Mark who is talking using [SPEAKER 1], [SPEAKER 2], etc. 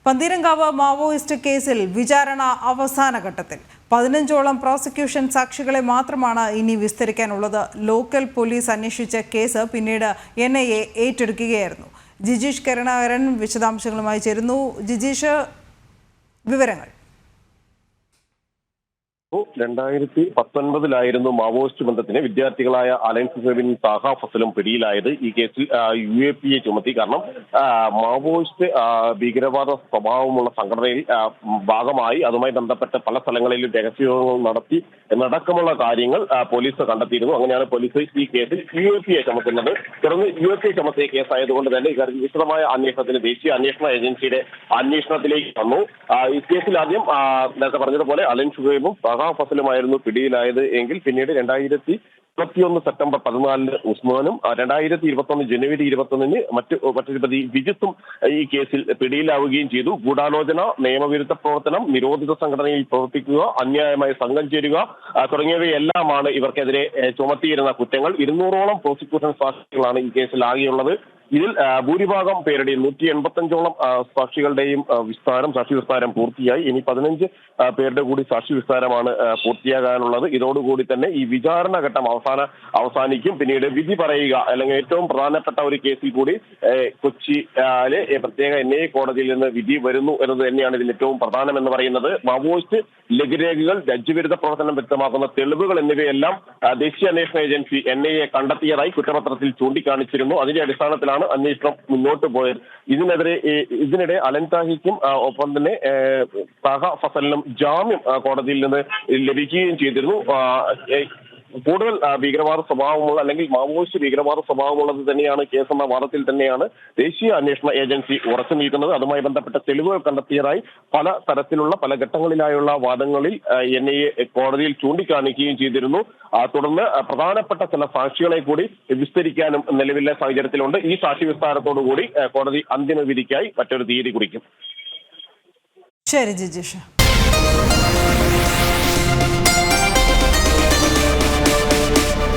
[SPEAKER 1] Pantheerankavu Maoist കേസിൽ വിചാരണ അവസാന ഘട്ടത്തിൽ 15ഓളം പ്രോസിക്യൂഷൻ സാക്ഷികളെ മാത്രമാണ് ഇനി വിസ്തരിക്കാനുള്ളത്. ലോക്കൽ പോലീസ് അന്വേഷിച്ച കേസ് പിന്നീട് NIA ഏറ്റെടുക്കുകയായിരുന്നു. ജിജീഷ് കരുണാകരൻ വിശദാംശങ്ങളുമായി ചേരുന്നു. ജിജീഷ്, വിവരങ്ങൾ.
[SPEAKER 2] 2019 മാവോയിസ്റ്റ് ബന്ധത്തിന് വിദ്യാർത്ഥികളായ അലൻ സുഹൈബും താഹ ഫസലും പിടിയിലായത്. ഈ കേസിൽ UAPA ചുമത്തി. കാരണം മാവോയിസ്റ്റ് ഭീകരവാദ സ്വഭാവമുള്ള സംഘടനയിൽ ഭാഗമായി അതുമായി ബന്ധപ്പെട്ട് പല സ്ഥലങ്ങളിലും രഹസ്യയോഗങ്ങൾ നടത്തി എന്നടക്കമുള്ള കാര്യങ്ങൾ പോലീസ് കണ്ടെത്തിയിരുന്നു. അങ്ങനെയാണ് പോലീസ് ഈ കേസിൽ UAPA ചുമത്തുന്നത്. തുടർന്ന് UAPA ചുമത്തിയ കേസായതുകൊണ്ട് തന്നെ ഇക്കാര്യത്തിൽ വിശദമായ അന്വേഷണത്തിന് ദേശീയ അന്വേഷണ ഏജൻസിയുടെ അന്വേഷണത്തിലേക്ക് വന്നു. ഈ കേസിൽ ആദ്യം നേരത്തെ പറഞ്ഞതുപോലെ അലൻ സുഹൈബും ഫസലുമായിരുന്നു പിടിയിലായത് എങ്കിൽ പിന്നീട് 2021 സെപ്റ്റംബർ 14 ഉസ്മാനും 2021 ജനുവരി 21 മറ്റൊരു പ്രതി വിജിത്തും ഈ കേസിൽ പിടിയിലാവുകയും ചെയ്തു. ഗൂഢാലോചന, നിയമവിരുദ്ധ പ്രവർത്തനം, നിരോധിത സംഘടനയിൽ പ്രവർത്തിക്കുക, അന്യായമായി സംഘം ചേരുക തുടങ്ങിയവയെല്ലാമാണ് ഇവർക്കെതിരെ ചുമത്തിയിരുന്ന കുറ്റങ്ങൾ. 200ഓളം പ്രോസിക്യൂഷൻ സാക്ഷികളാണ് ഈ കേസിൽ ആകെയുള്ളത്. ഇതിൽ ഭൂരിഭാഗം പേരുടെയും 185ഓളം സാക്ഷികളുടെയും സാക്ഷി വിസ്താരം പൂർത്തിയായി. ഇനി 15 പേരുടെ കൂടി സാക്ഷി വിസ്താരമാണ് പൂർത്തിയാകാനുള്ളത്. ഇതോടുകൂടി തന്നെ ഈ വിചാരണ ഘട്ടം അവസാനിക്കും. പിന്നീട് വിധി പറയുക, അല്ലെങ്കിൽ ഏറ്റവും പ്രധാനപ്പെട്ട ഒരു കേസിൽ കൂടി കൊച്ചിയിലെ പ്രത്യേക NIA കോടതിയിൽ നിന്ന് വിധി വരുന്നു എന്നത് തന്നെയാണ് ഇതിൽ ഏറ്റവും പ്രധാനമെന്ന് പറയുന്നത്. മാവോയിസ്റ്റ് ലഘുരേഖകൾ, രാജ്യവിരുദ്ധ പ്രവർത്തനം വ്യക്തമാക്കുന്ന തെളിവുകൾ എന്നിവയെല്ലാം ദേശീയ അന്വേഷണ ഏജൻസി NIA കണ്ടെത്തിയതായി കുറ്റപത്രത്തിൽ ചൂണ്ടിക്കാണിച്ചിരുന്നു. അതിന്റെ അടിസ്ഥാനത്തിലാണ് അന്വേഷണം മുന്നോട്ട് പോയത്. ഇതിനിടെ അലൻ താഹിക്കും ഒപ്പം തന്നെ താഹ ഫസലിനും ജാമ്യം കോടതിയിൽ നിന്ന് ലഭിക്കുകയും ചെയ്തിരുന്നു. കൂടുതൽ ഭീകരവാദ സ്വഭാവമുള്ള അല്ലെങ്കിൽ മാവോയിസ്റ്റ് ഭീകരവാദ സ്വഭാവമുള്ളത് തന്നെയാണ് കേസെന്ന വാദത്തിൽ തന്നെയാണ് ദേശീയ അന്വേഷണ ഏജൻസി ഉറച്ചു നിൽക്കുന്നത്. അതുമായി ബന്ധപ്പെട്ട തെളിവുകൾ കണ്ടെത്തിയതായി പല തരത്തിലുള്ള പല ഘട്ടങ്ങളിലായുള്ള വാദങ്ങളിൽ NIA കോടതിയിൽ ചൂണ്ടിക്കാണിക്കുകയും ചെയ്തിരുന്നു. തുടർന്ന് പ്രധാനപ്പെട്ട ചില സാക്ഷികളെ കൂടി വിസ്തരിക്കാനും നിലവിലെ സാഹചര്യത്തിലുണ്ട്. ഈ സാക്ഷി വിസ്താരത്തോടുകൂടി കോടതി അന്തിമ വിധിക്കായി മറ്റൊരു തീയതി കുറിക്കും.
[SPEAKER 1] ശരി ജിജീഷ്.